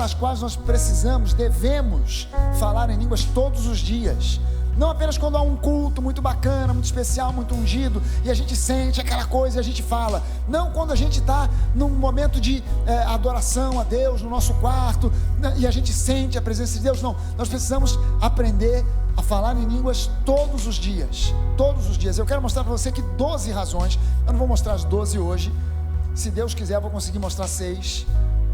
pelas quais nós devemos falar em línguas todos os dias. Não apenas quando há um culto muito bacana, muito especial, muito ungido, e a gente sente aquela coisa e a gente fala. Não quando a gente está num momento de adoração a Deus, no nosso quarto, e a gente sente a presença de Deus. Não, nós precisamos aprender a falar em línguas todos os dias. Todos os dias. Eu quero mostrar para você que 12 razões, eu não vou mostrar as 12 hoje. Se Deus quiser eu vou conseguir mostrar 6,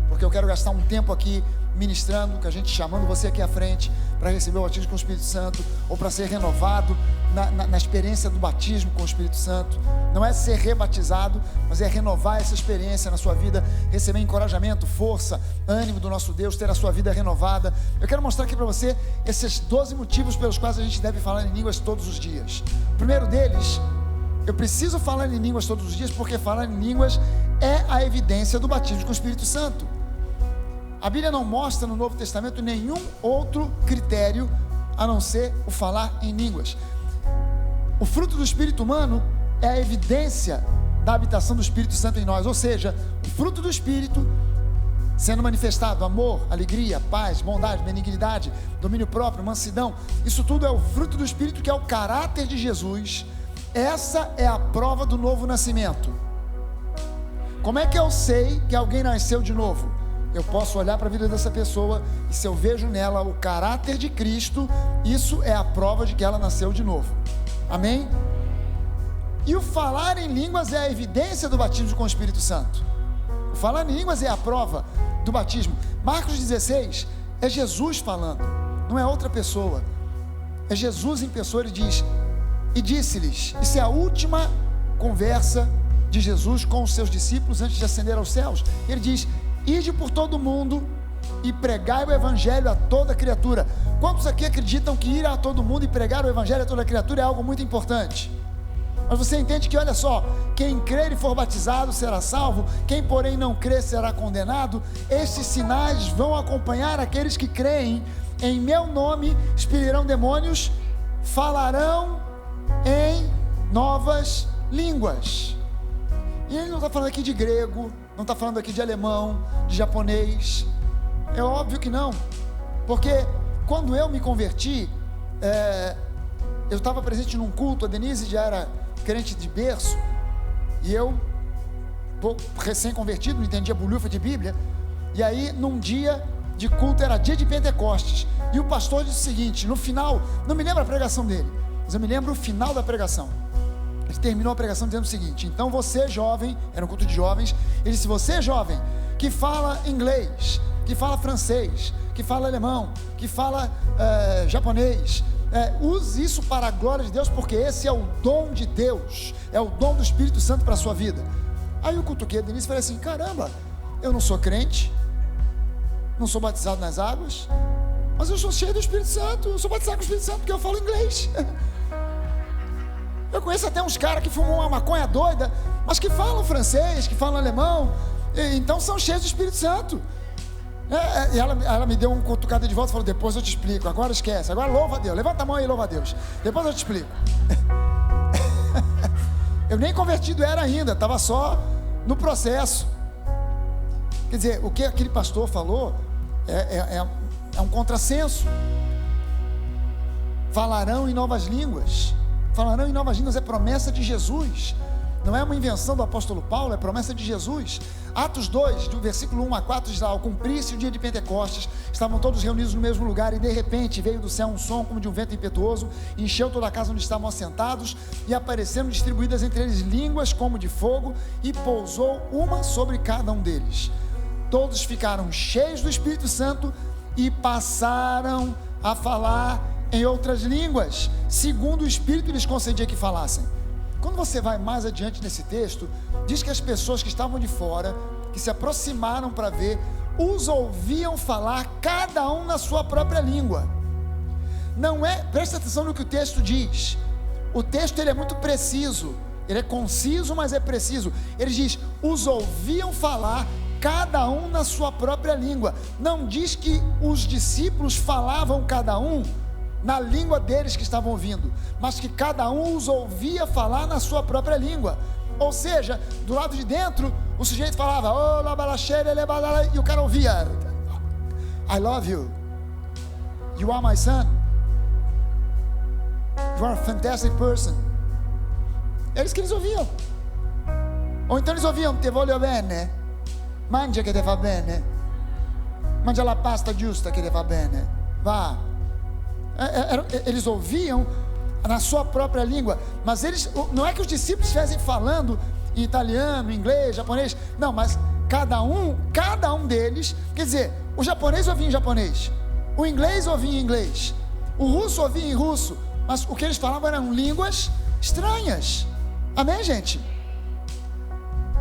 porque eu quero gastar um tempo aqui ministrando, que a gente chamando você aqui à frente para receber o batismo com o Espírito Santo, ou para ser renovado na experiência do batismo com o Espírito Santo. Não é ser rebatizado, mas é renovar essa experiência na sua vida, receber encorajamento, força, ânimo do nosso Deus, ter a sua vida renovada. Eu quero mostrar aqui para você esses 12 motivos pelos quais a gente deve falar em línguas todos os dias. O primeiro deles, eu preciso falar em línguas todos os dias, porque falar em línguas é a evidência do batismo com o Espírito Santo. A Bíblia não mostra no Novo Testamento nenhum outro critério a não ser o falar em línguas. O fruto do Espírito humano é a evidência da habitação do Espírito Santo em nós, ou seja, o fruto do Espírito sendo manifestado: amor, alegria, paz, bondade, benignidade, domínio próprio, mansidão. Isso tudo é o fruto do Espírito, que é o caráter de Jesus. Essa é a prova do novo nascimento. Como é que eu sei que alguém nasceu de novo? Eu posso olhar para a vida dessa pessoa e, se eu vejo nela o caráter de Cristo, isso é a prova de que ela nasceu de novo. Amém? E o falar em línguas é a evidência do batismo com o Espírito Santo. O falar em línguas é a prova do batismo. Marcos 16 é Jesus falando, não é outra pessoa. É Jesus em pessoa. Ele diz: e disse-lhes, isso é a última conversa de Jesus com os seus discípulos antes de ascender aos céus. Ele diz: ide por todo o mundo e pregai o evangelho a toda criatura. Quantos aqui acreditam que ir a todo mundo e pregar o evangelho a toda criatura é algo muito importante? Mas você entende que, olha só, quem crer e for batizado será salvo, quem porém não crer será condenado. Estes sinais vão acompanhar aqueles que creem. Em meu nome expelirão demônios, falarão em novas línguas. E ele não está falando aqui de grego, não está falando aqui de alemão, de japonês. É óbvio que não, porque quando eu me converti, eu estava presente num culto. A Denise já era crente de berço, e eu, recém-convertido, não entendia bolhufa de Bíblia. E aí, num dia de culto, era dia de Pentecostes, e o pastor disse o seguinte, no final, não me lembro a pregação dele, mas eu me lembro o final da pregação. Ele terminou a pregação dizendo o seguinte: então você jovem, era um culto de jovens, ele disse: você jovem, que fala inglês, que fala francês, que fala alemão, que fala japonês, use isso para a glória de Deus, porque esse é o dom de Deus, é o dom do Espírito Santo para a sua vida. Aí eu cutuquei a Denise e falei assim: caramba, eu não sou crente, não sou batizado nas águas, mas eu sou cheio do Espírito Santo, eu sou batizado com o Espírito Santo porque eu falo inglês. Eu conheço até uns caras que fumam uma maconha doida, mas que falam francês, que falam alemão, então são cheios do Espírito Santo. E ela me deu uma cutucada de volta e falou: depois eu te explico, agora esquece, agora louva a Deus, levanta a mão aí, louva a Deus, depois eu te explico. Eu nem convertido era ainda, estava só no processo. Quer dizer, o que aquele pastor falou é um contrassenso. Falarão em novas línguas. Falarão em novas línguas é promessa de Jesus, não é uma invenção do apóstolo Paulo, é promessa de Jesus. Atos 2, do versículo 1 a 4 diz: ao cumprir-se o dia de Pentecostes, estavam todos reunidos no mesmo lugar, e de repente veio do céu um som como de um vento impetuoso, encheu toda a casa onde estavam assentados, e apareceram distribuídas entre eles línguas como de fogo, e pousou uma sobre cada um deles. Todos ficaram cheios do Espírito Santo e passaram a falar em outras línguas, segundo o Espírito lhes concedia que falassem. Quando você vai mais adiante nesse texto, diz que as pessoas que estavam de fora, que se aproximaram para ver, os ouviam falar, cada um na sua própria língua. Não é, presta atenção no que o texto diz. O texto ele é muito preciso, ele é conciso, mas é preciso. Ele diz: os ouviam falar, cada um na sua própria língua. Não diz que os discípulos falavam cada um na língua deles que estavam ouvindo, mas que cada um os ouvia falar na sua própria língua. Ou seja, do lado de dentro, o sujeito falava e o cara ouvia. I love you. You are my son. You are a fantastic person. É isso que eles ouviam. Ou então eles ouviam: te voglio bene, mangia che te fa bene, mangia la pasta giusta che te fa bene, vá. Eles ouviam na sua própria língua, mas eles, não é que os discípulos estivessem falando em italiano, inglês, japonês, não, mas cada um deles, quer dizer, o japonês ouvia em japonês, o inglês ouvia em inglês, o russo ouvia em russo, mas o que eles falavam eram línguas estranhas. Amém, gente?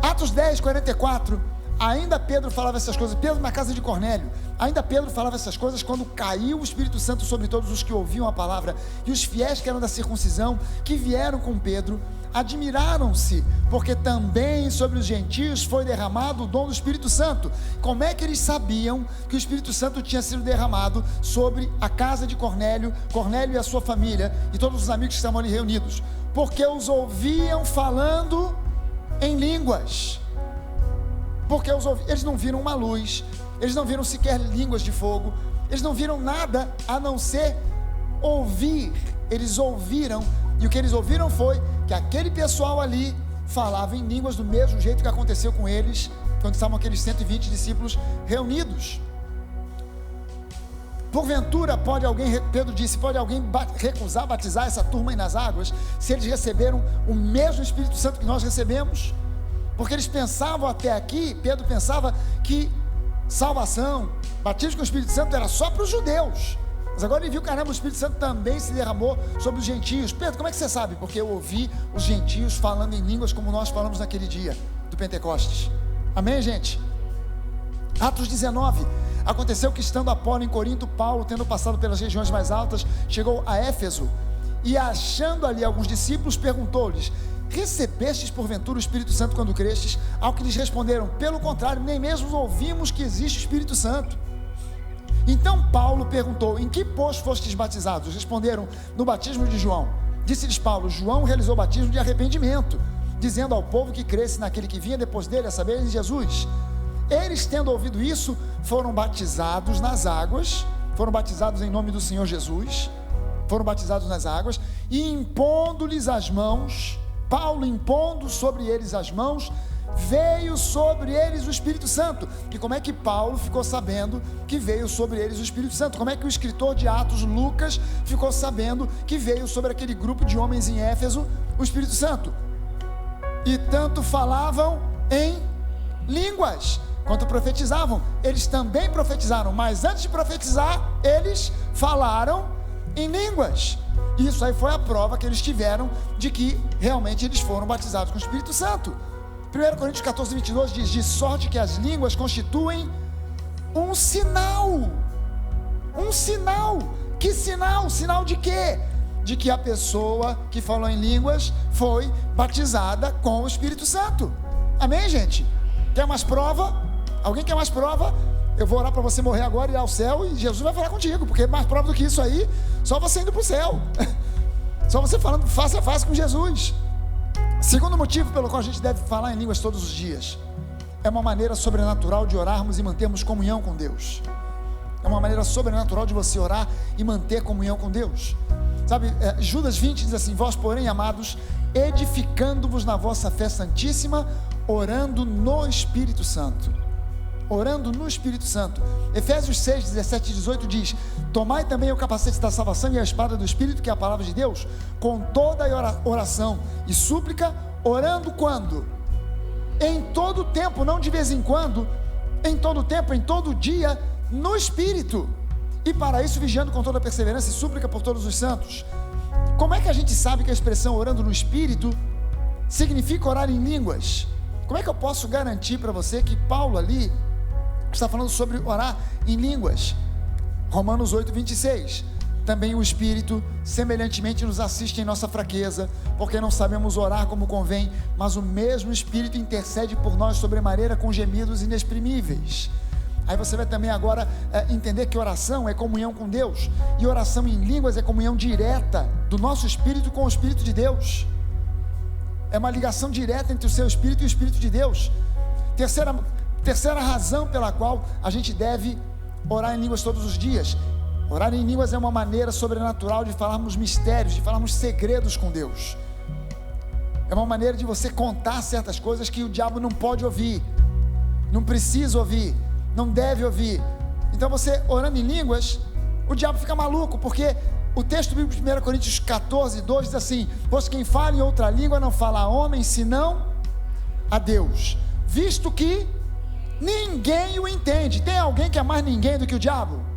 Atos 10, 44, ainda Pedro falava essas coisas, Pedro na casa de Cornélio, ainda Pedro falava essas coisas quando caiu o Espírito Santo sobre todos os que ouviam a palavra, e os fiéis que eram da circuncisão, que vieram com Pedro, admiraram-se, porque também sobre os gentios foi derramado o dom do Espírito Santo. Como é que eles sabiam que o Espírito Santo tinha sido derramado sobre a casa de Cornélio, Cornélio e a sua família, e todos os amigos que estavam ali reunidos? Porque os ouviam falando em línguas. Porque eles não viram uma luz, eles não viram sequer línguas de fogo, eles não viram nada a não ser ouvir. Eles ouviram, e o que eles ouviram foi que aquele pessoal ali falava em línguas do mesmo jeito que aconteceu com eles quando estavam aqueles 120 discípulos reunidos. Porventura pode alguém, Pedro disse, pode alguém recusar batizar essa turma aí nas águas, se eles receberam o mesmo Espírito Santo que nós recebemos? Porque eles pensavam até aqui, Pedro pensava que salvação, batismo com o Espírito Santo era só para os judeus, mas agora ele viu, caramba, o Espírito Santo também se derramou sobre os gentios. Pedro, como é que você sabe? Porque eu ouvi os gentios falando em línguas como nós falamos naquele dia do Pentecostes. Amém, gente? Atos 19, aconteceu que estando Apolo em Corinto, Paulo, tendo passado pelas regiões mais altas, chegou a Éfeso, e achando ali alguns discípulos, perguntou-lhes: recebestes porventura o Espírito Santo quando crestes? Ao que lhes responderam: pelo contrário, nem mesmo ouvimos que existe o Espírito Santo. Então Paulo perguntou: em que pois fostes batizados? Responderam: no batismo de João. Disse-lhes Paulo: João realizou o batismo de arrependimento, dizendo ao povo que cresce naquele que vinha depois dele, a saber, em Jesus. Eles, tendo ouvido isso, foram batizados nas águas, foram batizados em nome do Senhor Jesus, foram batizados nas águas, e impondo-lhes as mãos, Paulo impondo sobre eles as mãos, veio sobre eles o Espírito Santo. E como é que Paulo ficou sabendo que veio sobre eles o Espírito Santo? Como é que o escritor de Atos, Lucas, ficou sabendo que veio sobre aquele grupo de homens em Éfeso o Espírito Santo? E tanto falavam em línguas quanto profetizavam. Eles também profetizaram, mas antes de profetizar, eles falaram em línguas. Isso aí foi a prova que eles tiveram de que realmente eles foram batizados com o Espírito Santo. 1 Coríntios 14, 22 diz: de sorte que as línguas constituem um sinal. Um sinal. Que sinal? Sinal de quê? De que a pessoa que falou em línguas foi batizada com o Espírito Santo. Amém, gente? Quer mais prova? Alguém quer mais prova? Eu vou orar para você morrer agora e ir ao céu, e Jesus vai falar contigo, porque mais prova do que isso aí, só você indo para o céu. Só você falando face a face com Jesus. Segundo motivo pelo qual a gente deve falar em línguas todos os dias, é uma maneira sobrenatural de orarmos e mantermos comunhão com Deus. É uma maneira sobrenatural de você orar e manter comunhão com Deus. Sabe, Judas 20 diz assim: vós, porém, amados, edificando-vos na vossa fé santíssima, orando no Espírito Santo. Orando no Espírito Santo. Efésios 6, 17 e 18 diz: tomai também o capacete da salvação e a espada do Espírito, que é a palavra de Deus, com toda a oração e súplica, orando quando? Em todo tempo, não de vez em quando, em todo tempo, em todo dia, no Espírito, e para isso vigiando com toda perseverança e súplica por todos os santos. Como é que a gente sabe que a expressão orando no Espírito significa orar em línguas? Como é que eu posso garantir para você que Paulo ali está falando sobre orar em línguas? Romanos 8, 26. Também o Espírito semelhantemente nos assiste em nossa fraqueza, porque não sabemos orar como convém, mas o mesmo Espírito intercede por nós sobremaneira com gemidos inexprimíveis. Aí você vai também agora entender que oração é comunhão com Deus, e oração em línguas é comunhão direta do nosso espírito com o Espírito de Deus. É uma ligação direta entre o seu espírito e o Espírito de Deus. Terceira razão pela qual a gente deve orar em línguas todos os dias. Orar em línguas é uma maneira sobrenatural de falarmos mistérios, de falarmos segredos com Deus. É uma maneira de você contar certas coisas que o diabo não pode ouvir, não precisa ouvir, não deve ouvir. Então você orando em línguas, o diabo fica maluco, porque o texto bíblico de 1 Coríntios 14, 2 diz assim: pois quem fala em outra língua não fala a homem, senão a Deus, visto que ninguém o entende. Tem alguém que é mais ninguém do que o diabo?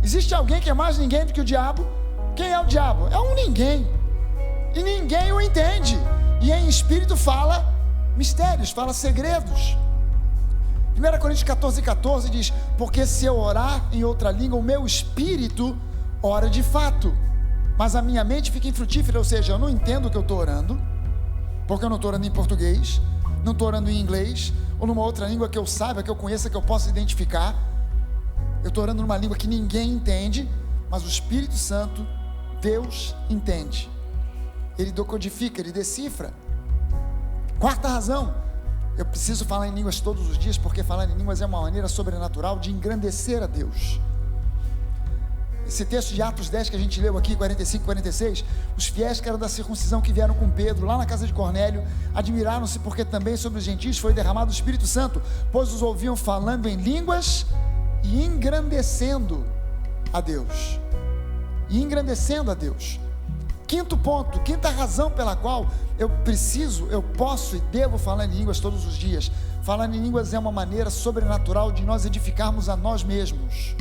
Existe alguém que é mais ninguém do que o diabo? Quem é o diabo? É um ninguém, e ninguém o entende, e em espírito fala mistérios, fala segredos. 1 Coríntios 14, 14 diz: porque se eu orar em outra língua, o meu espírito ora de fato, mas a minha mente fica infrutífera. Ou seja, eu não entendo o que eu estou orando, porque eu não estou orando em português, não estou orando em inglês, ou numa outra língua que eu saiba, que eu conheça, que eu possa identificar. Eu estou orando numa língua que ninguém entende, mas o Espírito Santo, Deus, entende. Ele decodifica, ele decifra. Quarta razão: eu preciso falar em línguas todos os dias, porque falar em línguas é uma maneira sobrenatural de engrandecer a Deus. Esse texto de Atos 10 que a gente leu aqui, 45 e 46, os fiéis que eram da circuncisão, que vieram com Pedro lá na casa de Cornélio, admiraram-se porque também sobre os gentios foi derramado o Espírito Santo, pois os ouviam falando em línguas e engrandecendo a Deus. E engrandecendo a Deus. Quinto ponto, quinta razão pela qual eu posso e devo falar em línguas todos os dias. Falar em línguas é uma maneira sobrenatural de nós edificarmos a nós mesmos,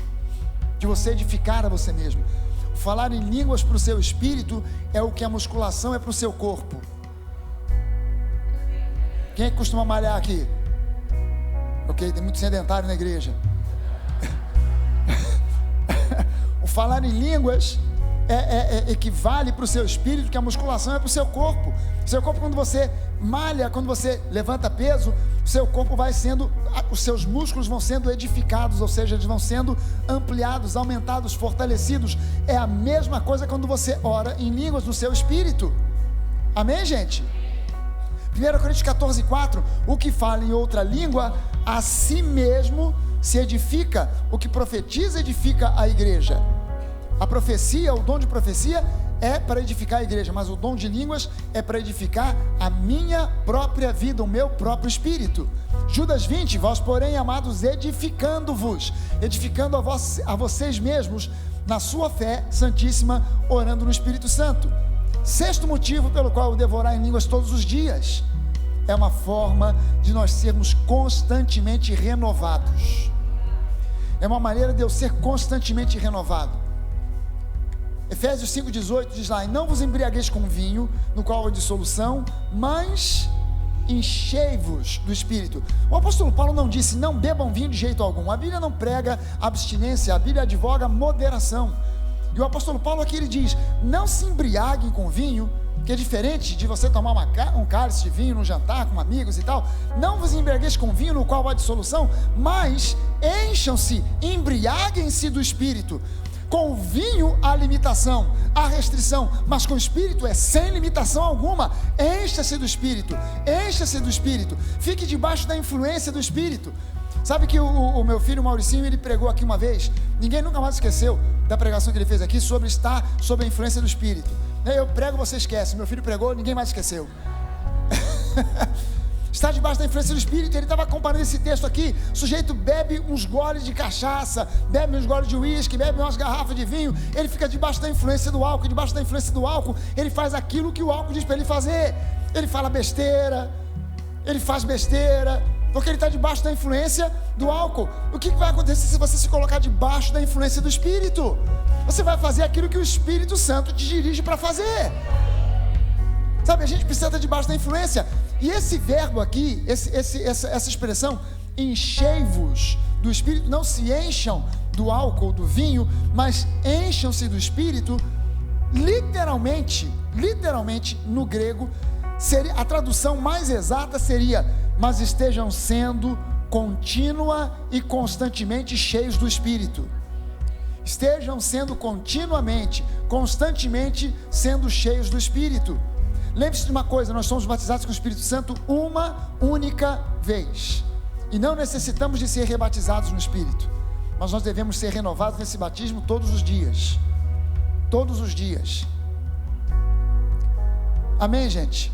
de você edificar a você mesmo. Falar em línguas para o seu espírito é o que a musculação é para o seu corpo. Quem é que costuma malhar aqui? Ok, tem muito sedentário na igreja. O falar em línguas equivale para o seu espírito que a musculação é para o seu corpo. O seu corpo, quando você malha, quando você levanta peso, o seu corpo vai sendo, os seus músculos vão sendo edificados, ou seja, eles vão sendo ampliados, aumentados, fortalecidos. É a mesma coisa quando você ora em línguas no seu espírito. Amém, gente? 1 Coríntios 14, 4: o que fala em outra língua, a si mesmo se edifica. O que profetiza, edifica a igreja. A profecia, o dom de profecia é para edificar a igreja, mas o dom de línguas é para edificar a minha própria vida, o meu próprio espírito. Judas 20: vós, porém, amados, edificando-vos, edificando a vocês mesmos na sua fé santíssima, orando no Espírito Santo. Sexto motivo pelo qual eu devo orar em línguas todos os dias: é uma forma de nós sermos constantemente renovados. É uma maneira de eu ser constantemente renovado. Efésios 5,18 diz lá: e não vos embriagueis com vinho, no qual há dissolução, mas enchei-vos do Espírito. O apóstolo Paulo não disse não bebam vinho de jeito algum. A Bíblia não prega abstinência, a Bíblia advoga moderação. E o apóstolo Paulo aqui ele diz: não se embriaguem com vinho, que é diferente de você tomar um cálice de vinho num jantar com amigos e tal. Não vos embriagueis com vinho, no qual há dissolução, mas encham-se, embriaguem-se do Espírito. Com o vinho há limitação, há restrição, mas com o Espírito é sem limitação alguma. Encha-se do Espírito, encha-se do Espírito, fique debaixo da influência do Espírito. Sabe que o meu filho Mauricinho, ele pregou aqui uma vez, ninguém nunca mais esqueceu da pregação que ele fez aqui sobre estar sob a influência do Espírito. Eu prego, você esquece. Meu filho pregou, ninguém mais esqueceu. Está debaixo da influência do Espírito. Ele estava comparando esse texto aqui. O sujeito bebe uns goles de cachaça, bebe uns goles de uísque, bebe umas garrafas de vinho. Ele fica debaixo da influência do álcool. Debaixo da influência do álcool, ele faz aquilo que o álcool diz para ele fazer. Ele fala besteira, ele faz besteira, porque ele está debaixo da influência do álcool. O que vai acontecer se você se colocar debaixo da influência do Espírito? Você vai fazer aquilo que o Espírito Santo te dirige para fazer. Sabe, a gente precisa estar debaixo da influência. E esse verbo aqui, essa expressão, enchei-vos do Espírito, não se encham do álcool, do vinho, mas encham-se do Espírito. Literalmente no grego, a tradução mais exata seria: mas estejam sendo contínua e constantemente cheios do Espírito. Estejam sendo continuamente, constantemente sendo cheios do Espírito. Lembre-se de uma coisa: nós somos batizados com o Espírito Santo uma única vez. E não necessitamos de ser rebatizados no Espírito, mas nós devemos ser renovados nesse batismo todos os dias. Todos os dias. Amém, gente?